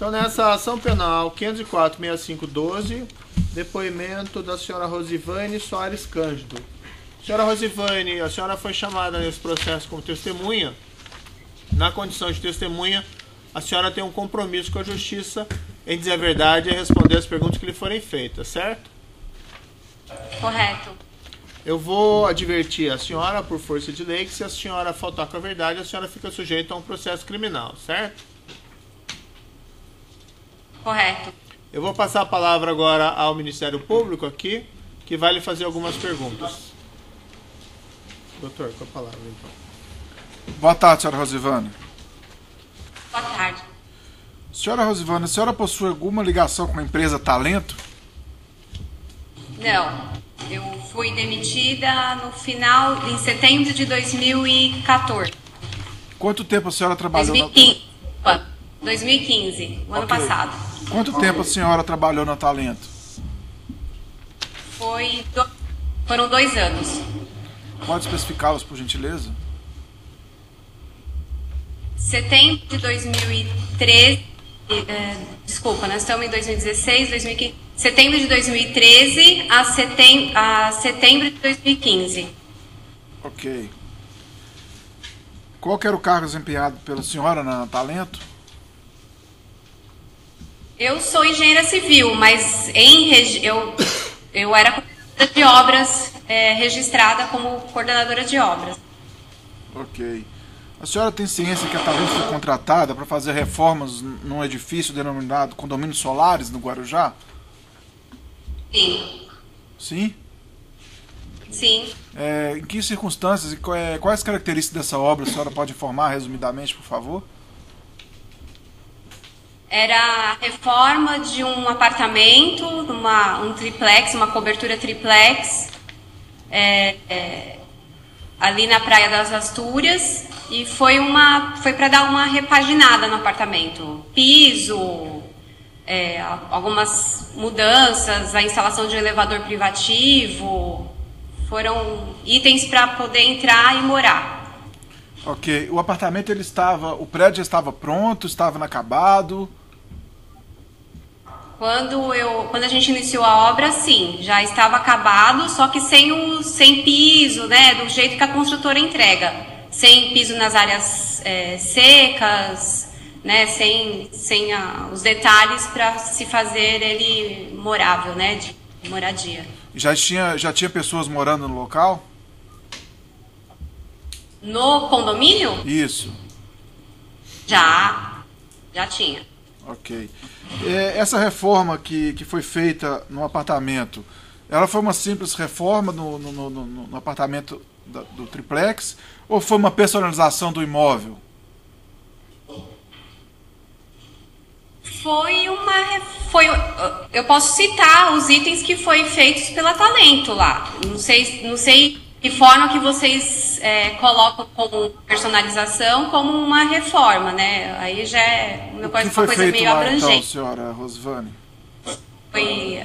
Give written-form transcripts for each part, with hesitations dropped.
Então, nessa ação penal 504-6512, depoimento da senhora Rosivane Soares Cândido. Senhora Rosivane, a senhora foi chamada nesse processo como testemunha. Na condição de testemunha, a senhora tem um compromisso com a justiça em dizer a verdade e responder as perguntas que lhe forem feitas, certo? Correto. Eu vou advertir a senhora, por força de lei, que se a senhora faltar com a verdade, a senhora fica sujeita a um processo criminal, certo? Correto. Eu vou passar a palavra agora ao Ministério Público aqui, que vai lhe fazer algumas perguntas. Doutor, com a palavra, então. Boa tarde, senhora Rosivane. Boa tarde. Senhora Rosivane, a senhora possui alguma ligação com a empresa Talento? Não. Eu fui demitida em setembro de 2014. Quanto tempo a senhora trabalhou 2015, o ano passado. Quanto tempo a senhora trabalhou na Talento? Foram 2 anos. Pode especificá-los, por gentileza? Setembro de 2013, desculpa, nós estamos em 2016, 2015, setembro de 2013 a setembro de 2015. Ok. Qual que era o cargo desempenhado pela senhora na Talento? Eu sou engenheira civil, mas eu era coordenadora de obras, registrada como coordenadora de obras. Ok. A senhora tem ciência que a Talento foi contratada para fazer reformas num edifício denominado Condomínios Solares, no Guarujá? Sim. Sim? Sim. Em que circunstâncias e quais características dessa obra a senhora pode informar resumidamente, por favor? Era a reforma de um apartamento, um triplex, uma cobertura triplex, ali na Praia das Astúrias, e foi para dar uma repaginada no apartamento. Piso, algumas mudanças, a instalação de um elevador privativo, foram itens para poder entrar e morar. Ok. O apartamento, o prédio já estava pronto, estava inacabado? Quando a gente iniciou a obra, sim, já estava acabado, só que sem piso, né, do jeito que a construtora entrega. Sem piso nas áreas secas, né, sem os detalhes para se fazer ele morável, né, de moradia. Já tinha pessoas morando no local? No condomínio? Isso. Já tinha. Ok. Essa reforma que foi feita no apartamento, ela foi uma simples reforma no apartamento do triplex ou foi uma personalização do imóvel? Eu posso citar os itens que foram feitos pela Talento lá. Não sei que forma que vocês colocam como personalização, como uma reforma, né? Aí já é uma coisa meio lá, abrangente. Então, senhora Rosivane? Foi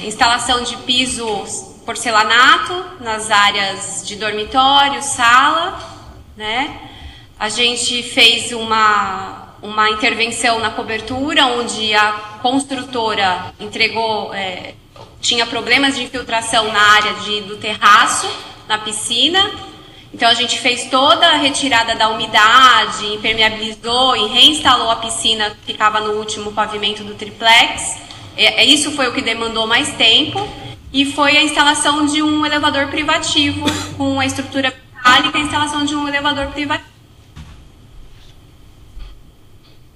instalação de piso porcelanato nas áreas de dormitório, sala, né? A gente fez uma intervenção na cobertura, onde a construtora entregou, tinha problemas de infiltração na área do terraço, na piscina. Então a gente fez toda a retirada da umidade, impermeabilizou e reinstalou a piscina que ficava no último pavimento do triplex. Isso foi o que demandou mais tempo. E foi a instalação de um elevador privativo com a estrutura metálica e a instalação de um elevador privativo.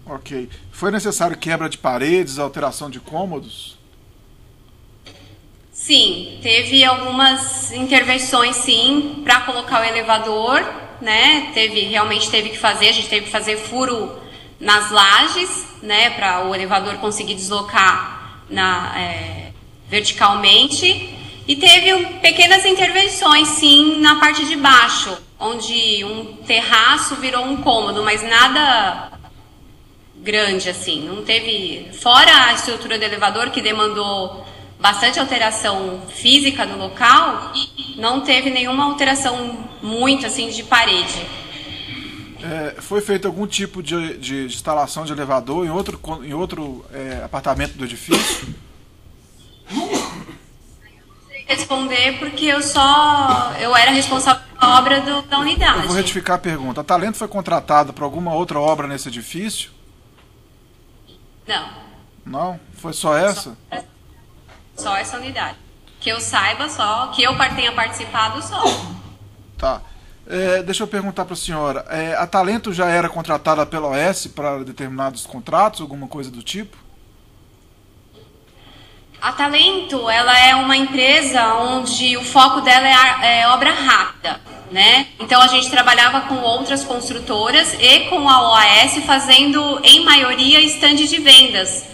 Ok. Foi necessário quebra de paredes, alteração de cômodos? Sim, teve algumas intervenções, sim, para colocar o elevador, né? Realmente teve que fazer, a gente teve que fazer furo nas lajes, né? Para o elevador conseguir deslocar verticalmente. E teve pequenas intervenções, sim, na parte de baixo, onde um terraço virou um cômodo, mas nada grande, assim. Não teve, fora a estrutura do elevador, que demandou bastante alteração física no local, não teve nenhuma alteração muito, assim, de parede. Foi feito algum tipo de instalação de elevador em outro apartamento do edifício? Responder porque eu era responsável pela obra da unidade. Eu vou retificar a pergunta. A Talento foi contratada para alguma outra obra nesse edifício? Não. Não? Foi só essa? Só essa unidade. Que eu saiba só, que eu tenha participado só. Tá. Deixa eu perguntar para a senhora. A Talento já era contratada pela OS para determinados contratos, alguma coisa do tipo? A Talento, ela é uma empresa onde o foco dela é obra rápida, né? Então a gente trabalhava com outras construtoras e com a OAS fazendo, em maioria, stand de vendas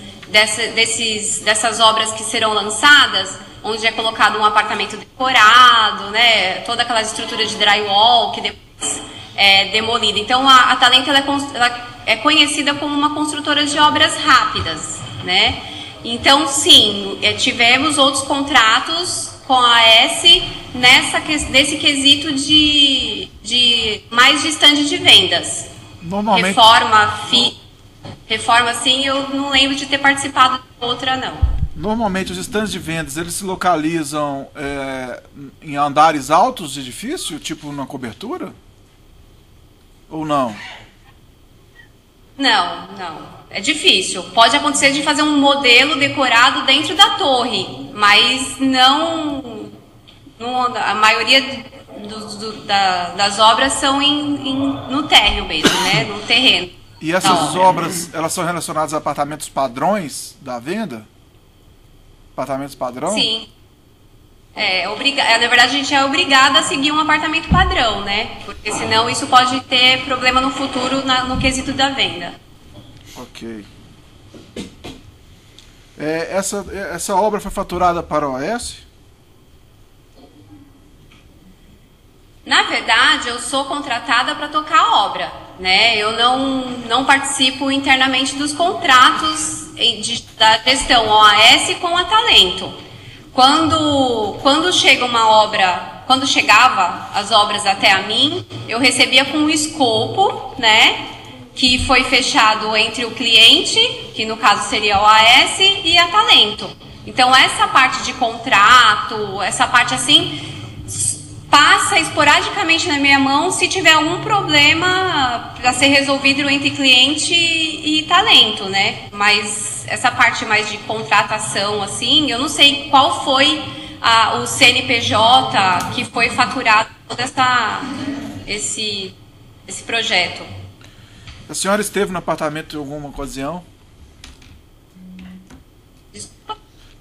dessas obras que serão lançadas, onde é colocado um apartamento decorado, né? Toda aquela estrutura de drywall que depois é demolida. Então a Talento ela é conhecida como uma construtora de obras rápidas, né? Então, sim, tivemos outros contratos com a AS nesse quesito de mais de stand de vendas. Normalmente... Reforma, sim, eu não lembro de ter participado de outra, não. Normalmente, os stands de vendas, eles se localizam em andares altos de edifício, tipo na cobertura? Ou não? Não. É difícil. Pode acontecer de fazer um modelo decorado dentro da torre, mas não a maioria das obras são no térreo mesmo, né? No terreno. E essas obras, elas são relacionadas a apartamentos padrões da venda? Apartamentos padrão? Sim. Na verdade, a gente é obrigada a seguir um apartamento padrão, né? Porque senão isso pode ter problema no futuro no quesito da venda. Ok. Essa obra foi faturada para a OAS? Na verdade, eu sou contratada para tocar a obra, né? Eu não participo internamente dos contratos da gestão OAS com a Talento. Quando chega uma obra, quando chegava as obras até a mim, eu recebia com um escopo, né? Que foi fechado entre o cliente, que no caso seria a OAS, e a Talento. Então essa parte de contrato, essa parte assim, passa esporadicamente na minha mão se tiver algum problema para ser resolvido entre cliente e Talento, né? Mas essa parte mais de contratação, assim, eu não sei qual foi o CNPJ que foi faturado todo esse projeto. A senhora esteve no apartamento em alguma ocasião?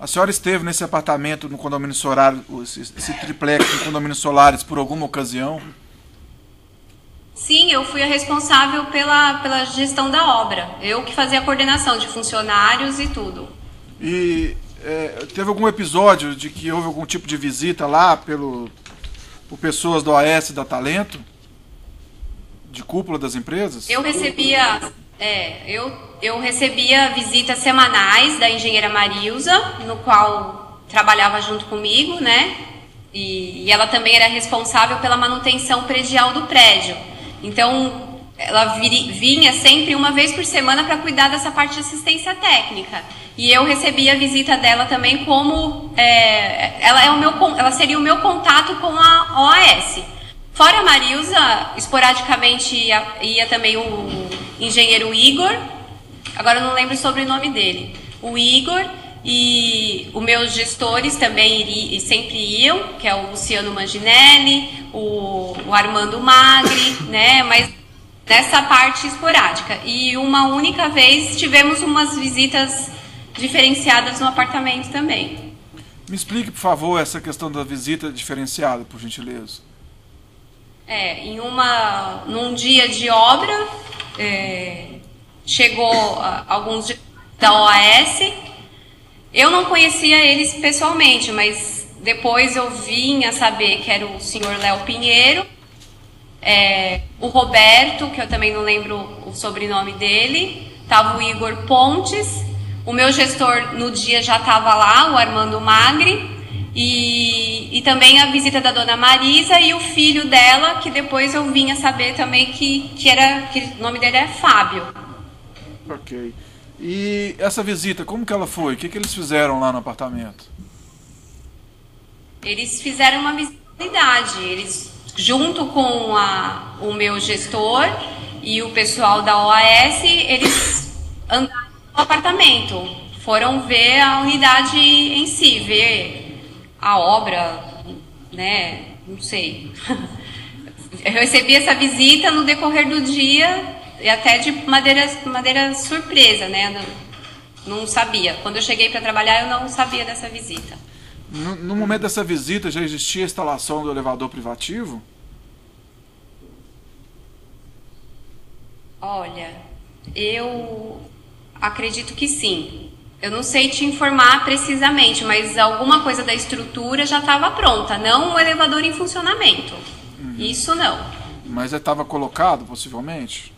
A senhora esteve nesse apartamento no condomínio Solares, esse triplex no condomínio Solares por alguma ocasião? Sim, eu fui a responsável pela gestão da obra. Eu que fazia a coordenação de funcionários e tudo. E teve algum episódio de que houve algum tipo de visita lá por pessoas do OAS e da Talento? De cúpula das empresas? Eu recebia visitas semanais da engenheira Marilza, no qual trabalhava junto comigo, né? E ela também era responsável pela manutenção predial do prédio. Então, ela vinha sempre uma vez por semana para cuidar dessa parte de assistência técnica. E eu recebia a visita dela também como... ela seria o meu contato com a OAS. Fora a Marilza, esporadicamente ia também o engenheiro Igor, agora eu não lembro o sobrenome dele. O Igor e os meus gestores também sempre iam, que é o Luciano Manginelli, o Armando Magri, né? Mas nessa parte esporádica. E uma única vez tivemos umas visitas diferenciadas no apartamento também. Me explique, por favor, essa questão da visita diferenciada, por gentileza. Num dia de obra, chegou alguns da OAS. Eu não conhecia eles pessoalmente, mas depois eu vim a saber que era o senhor Léo Pinheiro, o Roberto, que eu também não lembro o sobrenome dele, estava o Igor Pontes, o meu gestor no dia já estava lá, o Armando Magri, E também a visita da dona Marisa e o filho dela, que depois eu vim a saber também que o nome dele é Fábio. Ok. E essa visita, como que ela foi? O que eles fizeram lá no apartamento? Eles fizeram uma visibilidade. Eles, junto com o meu gestor e o pessoal da OAS, eles andaram no apartamento. Foram ver a unidade em si, ver a obra, né? Não sei. Eu recebi essa visita no decorrer do dia e até de maneira surpresa, né? Não sabia. Quando eu cheguei para trabalhar, eu não sabia dessa visita. No momento dessa visita, já existia a instalação do elevador privativo? Olha, eu acredito que sim. Eu não sei te informar precisamente, mas alguma coisa da estrutura já estava pronta, não o elevador em funcionamento. Isso não. Mas ele estava colocado, possivelmente?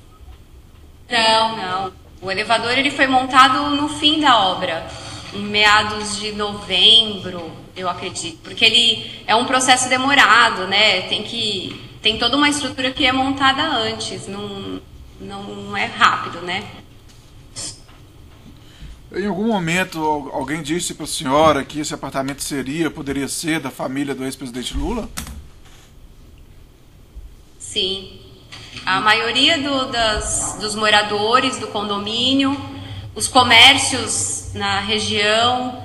Não. O elevador ele foi montado no fim da obra, em meados de novembro, eu acredito. Porque ele é um processo demorado, né? Tem toda uma estrutura que é montada antes, não é rápido, né? Em algum momento, alguém disse para a senhora que esse apartamento poderia ser da família do ex-presidente Lula? Sim. A maioria dos moradores do condomínio, os comércios na região,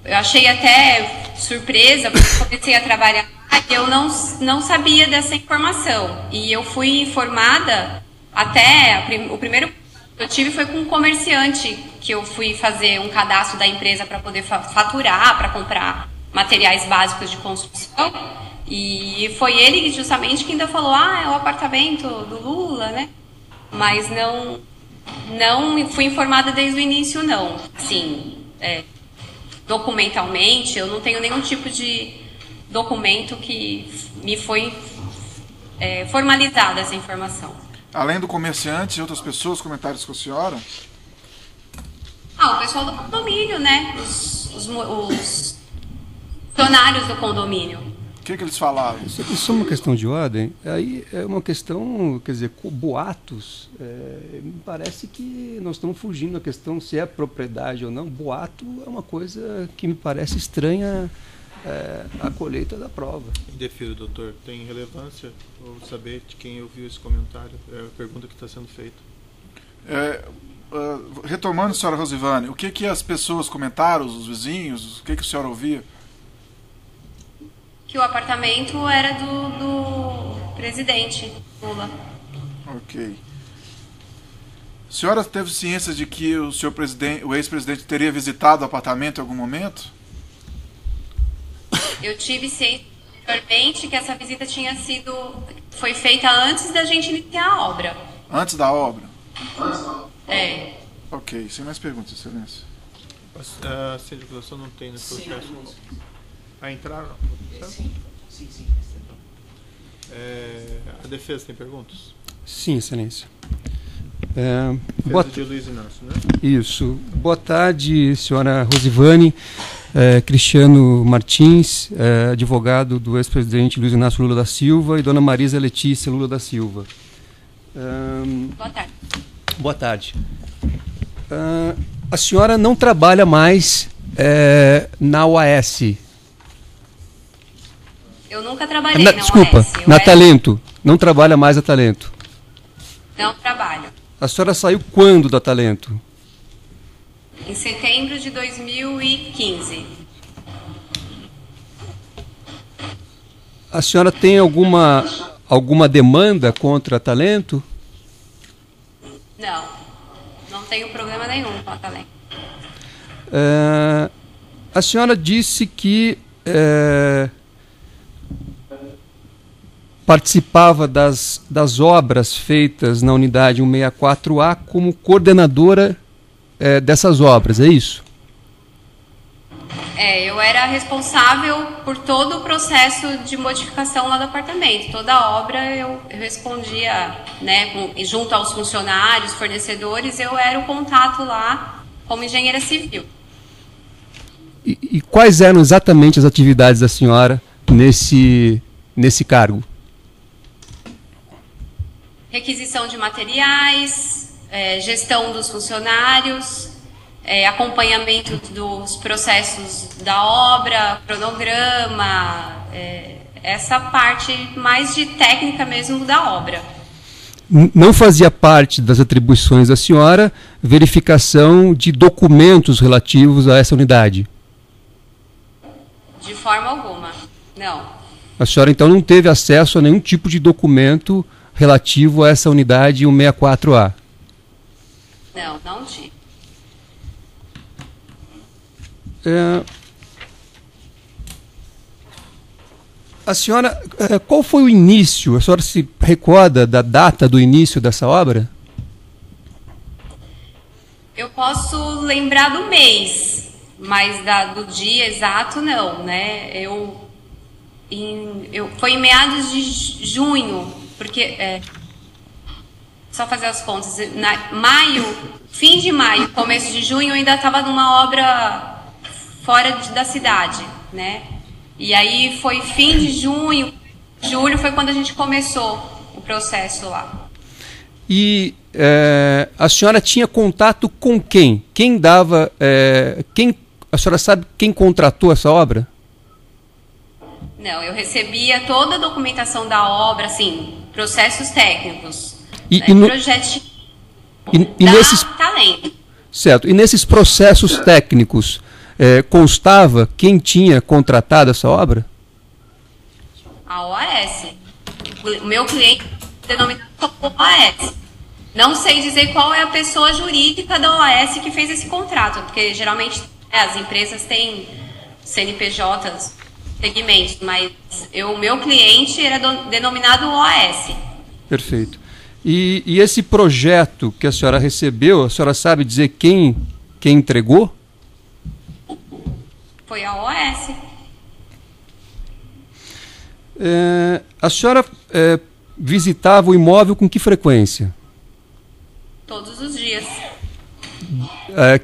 eu achei até surpresa, porque comecei a trabalhar e eu não sabia dessa informação. E eu fui informada, até o primeiro eu tive foi com um comerciante, que eu fui fazer um cadastro da empresa para poder faturar, para comprar materiais básicos de construção. E foi ele justamente que ainda falou, é o apartamento do Lula, né? Mas não fui informada desde o início, não. Assim, documentalmente, eu não tenho nenhum tipo de documento que me foi formalizada essa informação. Além do comerciante, outras pessoas comentaram isso com a senhora? O pessoal do condomínio, né? Os funcionários do condomínio. O que eles falaram? Isso é uma questão de ordem. Aí é uma questão, quer dizer, boatos. Me parece que nós estamos fugindo da questão se é propriedade ou não. Boato é uma coisa que me parece estranha à colheita da prova. Indefiro, doutor. Tem relevância ou saber de quem ouviu esse comentário? É a pergunta que está sendo feita. Retomando, senhora Rosivane, o que as pessoas comentaram, os vizinhos, o que a senhora ouvia? Que o apartamento era do presidente Lula. Ok. A senhora teve ciência de que o ex-presidente teria visitado o apartamento em algum momento? Eu tive ciência anteriormente que essa visita foi feita antes da gente iniciar a obra. Antes da obra? Ok, sem mais perguntas, excelência. A circulação não tem nesse processo. Entraram? Sim. A defesa tem perguntas? Sim, excelência. De Luiz Inácio, né? Isso. Boa tarde, senhora Rosivane. Cristiano Martins, advogado do ex-presidente Luiz Inácio Lula da Silva, e dona Marisa Letícia Lula da Silva. Boa tarde. Boa tarde. A senhora não trabalha mais na OAS? Eu nunca trabalhei na desculpa, OAS. Na Talento. Não trabalha mais na Talento? Não trabalho. A senhora saiu quando da Talento? Em setembro de 2015. A senhora tem alguma demanda contra a Talento? Não tenho problema nenhum com a Talento. A senhora disse que participava das obras feitas na unidade 164A como coordenadora dessas obras, é isso? Eu era responsável por todo o processo de modificação lá do apartamento. Toda a obra eu respondia, né, junto aos funcionários, fornecedores, eu era o contato lá como engenheira civil. E quais eram exatamente as atividades da senhora nesse cargo? Requisição de materiais, gestão dos funcionários, acompanhamento dos processos da obra, cronograma, essa parte mais de técnica mesmo da obra. Não fazia parte das atribuições da senhora verificação de documentos relativos a essa unidade? De forma alguma, não. A senhora então não teve acesso a nenhum tipo de documento relativo a essa unidade 164A? Não tive. A senhora, qual foi o início? A senhora se recorda da data do início dessa obra? Eu posso lembrar do mês, mas do dia exato não, né? Foi em meados de junho, porque só fazer as contas. Maio, fim de maio, começo de junho, eu ainda estava numa obra fora da cidade, né? E aí foi fim de junho, julho foi quando a gente começou o processo lá. E a senhora tinha contato com quem? Quem dava... a senhora sabe quem contratou essa obra? Não, eu recebia toda a documentação da obra, assim, processos técnicos. Projetos nesses talento. Certo. E nesses processos técnicos, constava quem tinha contratado essa obra? A OAS. O meu cliente denominado como OAS. Não sei dizer qual é a pessoa jurídica da OAS que fez esse contrato, porque geralmente as empresas têm CNPJs, segmentos, mas o meu cliente era denominado OAS. Perfeito. E esse projeto que a senhora recebeu, a senhora sabe dizer quem entregou? Foi a OAS. A senhora visitava o imóvel com que frequência? Todos os dias.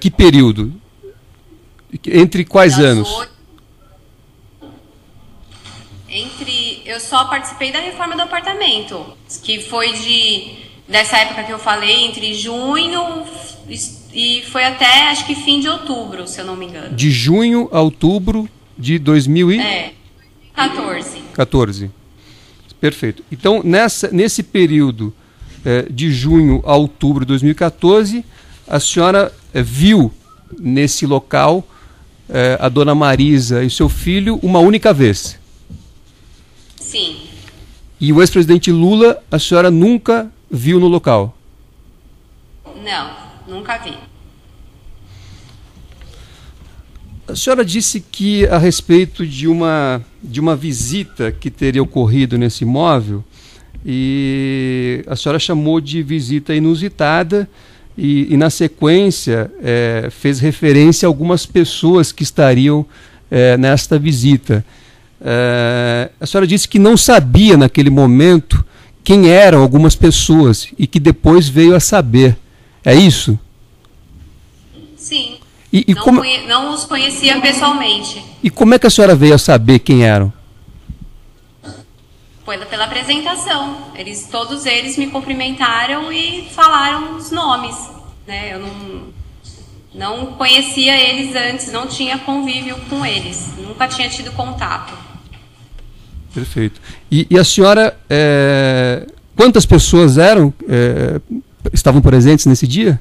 Que período? Entre quais anos? Eu só participei da reforma do apartamento, que foi dessa época que eu falei, entre junho e foi até, acho que fim de outubro, se eu não me engano. De junho a outubro de 2014. 14. Perfeito. Então, nesse período de junho a outubro de 2014, a senhora viu nesse local a dona Marisa e seu filho uma única vez? Sim. E o ex-presidente Lula, a senhora nunca viu no local? Não, nunca vi. A senhora disse que a respeito de uma visita que teria ocorrido nesse imóvel, e a senhora chamou de visita inusitada e na sequência fez referência a algumas pessoas que estariam nesta visita. A senhora disse que não sabia naquele momento quem eram algumas pessoas e que depois veio a saber. É isso? Sim. Não os conhecia pessoalmente. E como é que a senhora veio a saber quem eram? Foi pela apresentação. Todos eles me cumprimentaram e falaram os nomes. Né? Eu não conhecia eles antes, não tinha convívio com eles. Nunca tinha tido contato. Perfeito. E a senhora, quantas pessoas estavam presentes nesse dia?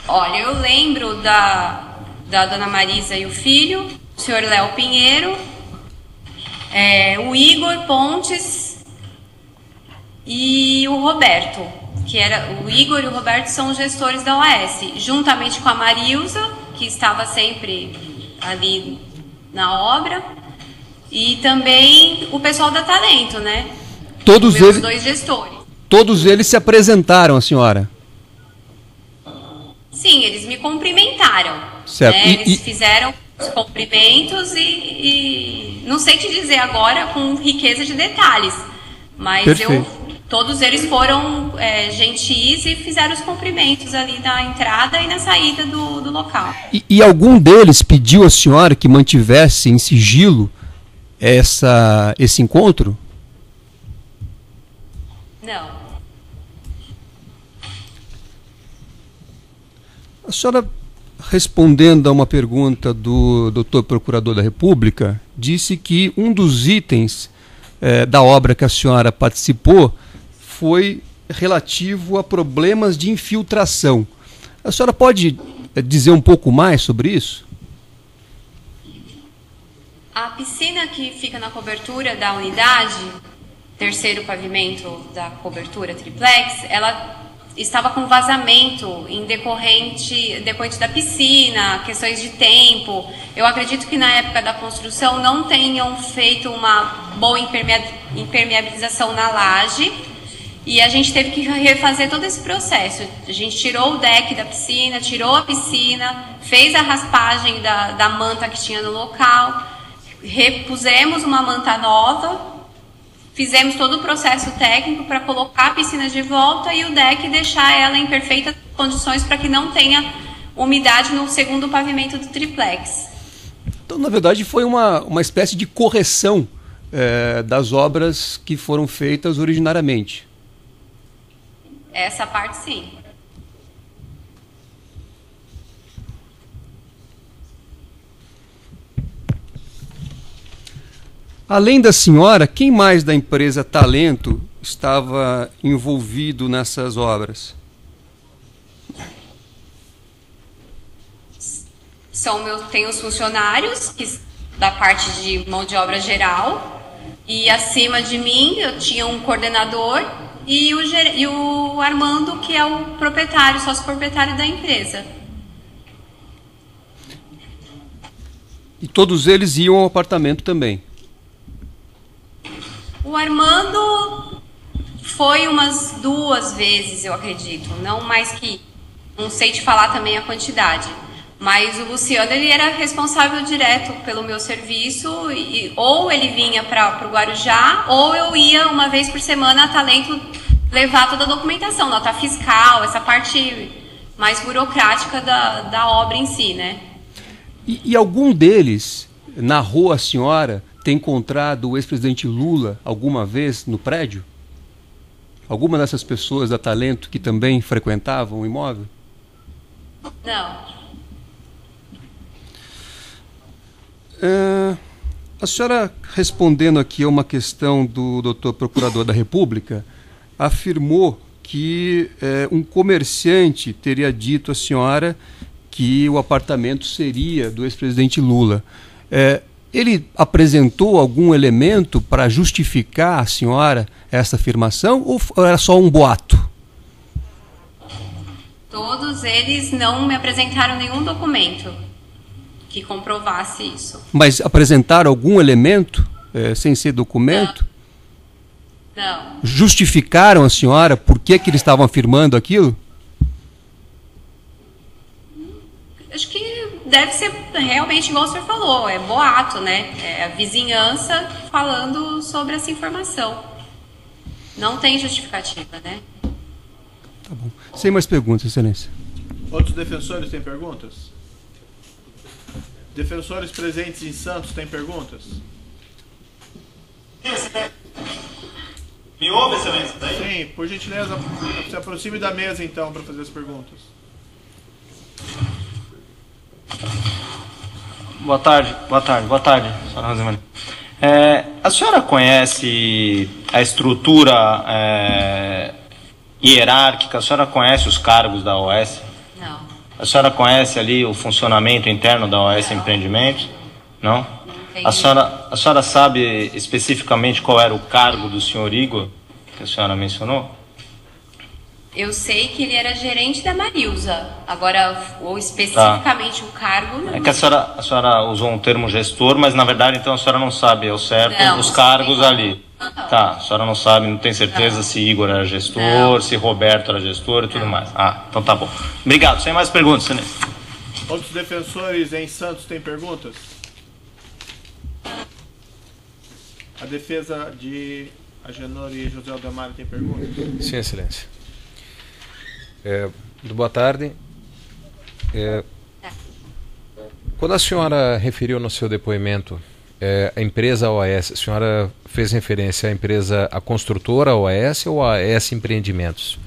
Olha, eu lembro da dona Marisa e o filho, o senhor Léo Pinheiro, o Igor Pontes e o Roberto, o Igor e o Roberto são os gestores da OAS, juntamente com a Marilza, que estava sempre ali na obra, e também o pessoal da Talento, né? Todos meus eles, dois gestores. Todos eles se apresentaram à senhora? Sim, eles me cumprimentaram. Certo. Né? Eles fizeram os cumprimentos e não sei te dizer agora com riqueza de detalhes, mas Perfeito. todos eles foram gentis e fizeram os cumprimentos ali na entrada e na saída do local. E algum deles pediu à senhora que mantivesse em sigilo esse encontro? Não. A senhora, respondendo a uma pergunta do Dr. Procurador da República, disse que um dos itens da obra que a senhora participou foi relativo a problemas de infiltração. A senhora pode dizer um pouco mais sobre isso? A piscina que fica na cobertura da unidade, terceiro pavimento da cobertura triplex, ela estava com vazamento em decorrente da piscina, questões de tempo. Eu acredito que na época da construção não tenham feito uma boa impermeabilização na laje e a gente teve que refazer todo esse processo. A gente tirou o deck da piscina, tirou a piscina, fez a raspagem da manta que tinha no local, repusemos uma manta nova, fizemos todo o processo técnico para colocar a piscina de volta e o deck deixar ela em perfeitas condições para que não tenha umidade no segundo pavimento do triplex. Então, na verdade, foi uma espécie de correção das obras que foram feitas originariamente. Essa parte, sim. Além da senhora, quem mais da empresa Talento estava envolvido nessas obras? Tem os funcionários da parte de mão de obra geral e acima de mim eu tinha um coordenador e o Armando, que é o proprietário, sócio proprietário da empresa. E todos eles iam ao apartamento também? O Armando foi umas 2 vezes, eu acredito, não mais que, não sei te falar também a quantidade, mas o Luciano, ele era responsável direto pelo meu serviço, ou ele vinha para o Guarujá, ou eu ia uma vez por semana a Talento levar toda a documentação, nota fiscal, essa parte mais burocrática da obra em si, né? E algum deles narrou a senhora ter encontrado o ex-presidente Lula alguma vez no prédio? Alguma dessas pessoas da Talento que também frequentavam o imóvel? Não. A senhora, respondendo aqui a uma questão do Dr. Procurador da República, afirmou que um comerciante teria dito à senhora que o apartamento seria do ex-presidente Lula. Ele apresentou algum elemento para justificar à senhora essa afirmação ou era só um boato? Todos eles não me apresentaram nenhum documento que comprovasse isso. Mas apresentaram algum elemento sem ser documento? Não. Justificaram a senhora por que eles estavam afirmando aquilo? Acho que deve ser realmente igual o senhor falou, é boato, né? É a vizinhança falando sobre essa informação. Não tem justificativa, né? Tá bom. Sem mais perguntas, excelência. Outros defensores têm perguntas? Defensores presentes em Santos têm perguntas? Me ouve, excelência? Sim, por gentileza, se aproxime da mesa então para fazer as perguntas. Boa tarde, senhora Rosemary. A senhora conhece a estrutura hierárquica? A senhora conhece os cargos da OS? Não. A senhora conhece ali o funcionamento interno da OS Empreendimentos? Não? A senhora sabe especificamente qual era o cargo do senhor Igor, que a senhora mencionou? Eu sei que ele era gerente da Marilza. Agora, ou especificamente o cargo... Não. É que a senhora usou um termo gestor, mas na verdade então a senhora não sabe ao certo os cargos ali. Não. Tá, a senhora não sabe, não tem certeza se Igor era gestor, se Roberto era gestor e tudo mais. Ah, então tá bom. Obrigado, sem mais perguntas, excelência. Outros defensores em Santos têm perguntas? A defesa de Agenor e José Aldemar tem pergunta? Sim, Excelência. Boa tarde. Quando a senhora referiu no seu depoimento a empresa OAS, a senhora fez referência à empresa, a construtora OAS ou a AS Empreendimentos?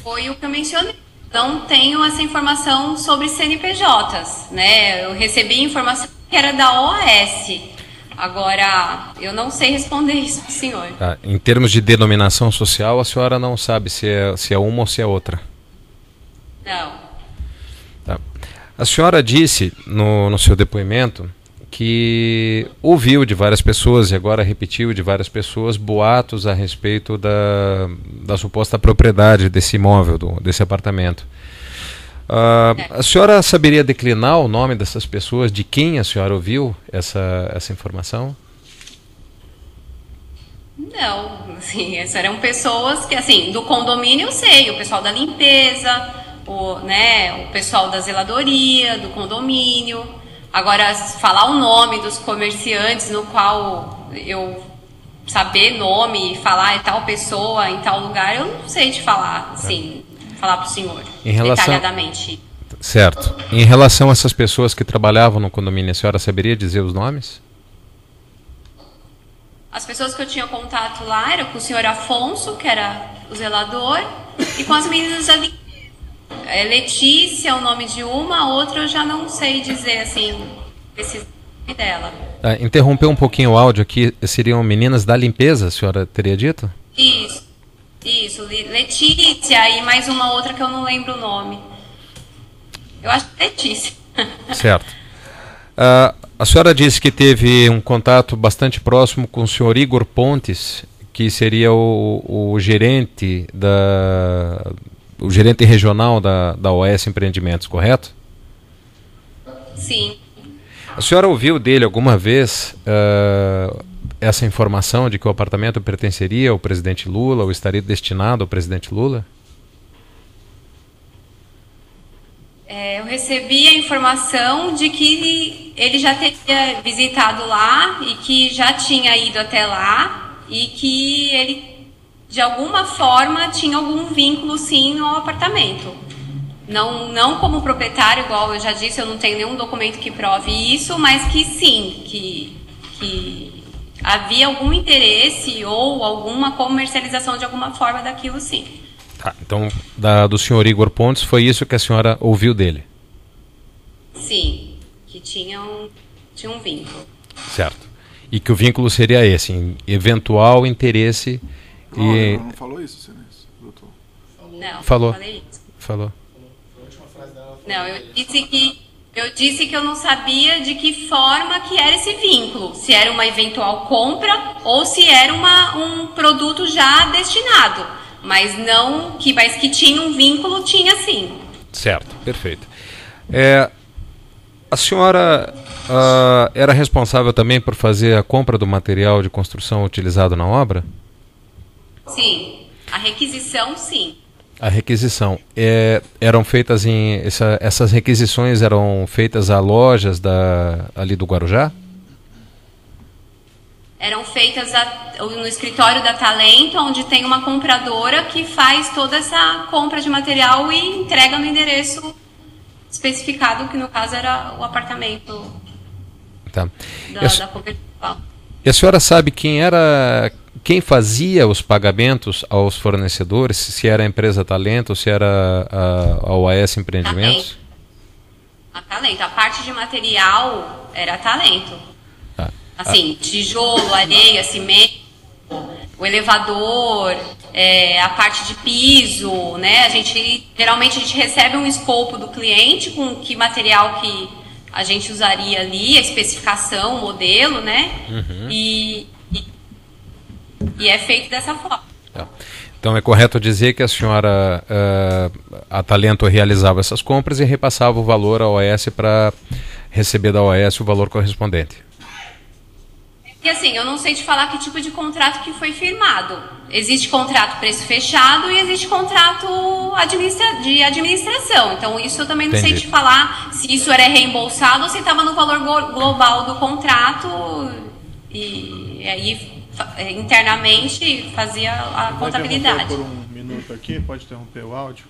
Foi o que eu mencionei. Não tenho essa informação sobre CNPJs, né? Eu recebi informação que era da OAS. Agora, eu não sei responder isso, senhor. Em termos de denominação social, a senhora não sabe se é uma ou se é outra? Não. Tá. A senhora disse no seu depoimento que ouviu de várias pessoas, e agora repetiu de várias pessoas, boatos a respeito da suposta propriedade desse imóvel, desse apartamento. A senhora saberia declinar o nome dessas pessoas, de quem a senhora ouviu essa informação? Não, assim, essas eram pessoas que, assim, do condomínio eu sei, o pessoal da limpeza, o pessoal da zeladoria, do condomínio. Agora, falar o nome dos comerciantes, no qual eu saber nome e falar tal pessoa em tal lugar, eu não sei te falar, assim, falar para o senhor detalhadamente. Certo. Em relação a essas pessoas que trabalhavam no condomínio, a senhora saberia dizer os nomes? As pessoas que eu tinha contato lá eram com o senhor Afonso, que era o zelador, e com as meninas ali. Letícia é o nome de uma, a outra eu já não sei dizer, assim, esse nome dela. Interromper um pouquinho o áudio aqui, seriam meninas da limpeza, a senhora teria dito? Isso, Letícia e mais uma outra que eu não lembro o nome. Eu acho que é Letícia. Certo. A senhora disse que teve um contato bastante próximo com o senhor Igor Pontes, que seria o gerente o gerente regional da OAS Empreendimentos, correto? Sim. A senhora ouviu dele alguma vez essa informação de que o apartamento pertenceria ao presidente Lula ou estaria destinado ao presidente Lula? Eu recebi a informação de que ele já teria visitado lá e que já tinha ido até lá e que ele, de alguma forma, tinha algum vínculo, sim, no apartamento. Não como proprietário, igual eu já disse, eu não tenho nenhum documento que prove isso, mas que sim, que havia algum interesse ou alguma comercialização de alguma forma daquilo, sim. Então, do senhor Igor Pontes, foi isso que a senhora ouviu dele? Sim, que tinha um vínculo. Certo. E que o vínculo seria esse, eventual interesse... Não falou isso, Excelência, doutor? Não, falou. Não falei isso. Falou. Não, eu disse que eu não sabia de que forma que era esse vínculo, se era uma eventual compra ou se era um produto já destinado, mas que tinha um vínculo, tinha sim. Certo, perfeito. A senhora era responsável também por fazer a compra do material de construção utilizado na obra? Sim, a requisição, sim. A requisição. Eram feitas essas requisições eram feitas a lojas ali do Guarujá? Eram feitas no escritório da Talento, onde tem uma compradora que faz toda essa compra de material e entrega no endereço especificado, que no caso era o apartamento da cobertura. E a senhora sabe quem fazia os pagamentos aos fornecedores, se era a empresa Talento ou se era a OAS Empreendimentos? A Talento. A parte de material era Talento. Assim, tijolo, areia, cimento, o elevador, a parte de piso, né? Geralmente a gente recebe um escopo do cliente com que material que a gente usaria ali, a especificação, o modelo, né? Uhum. E é feito dessa forma. Então é correto dizer que a senhora, a Talento realizava essas compras e repassava o valor à OAS para receber da OAS o valor correspondente. E assim, eu não sei te falar que tipo de contrato que foi firmado. Existe contrato preço fechado e existe contrato de administração. Então isso eu também não sei te falar se isso era reembolsado ou se estava no valor global do contrato. E aí internamente fazia a Vai contabilidade. interromper por um minuto aqui, pode interromper o áudio.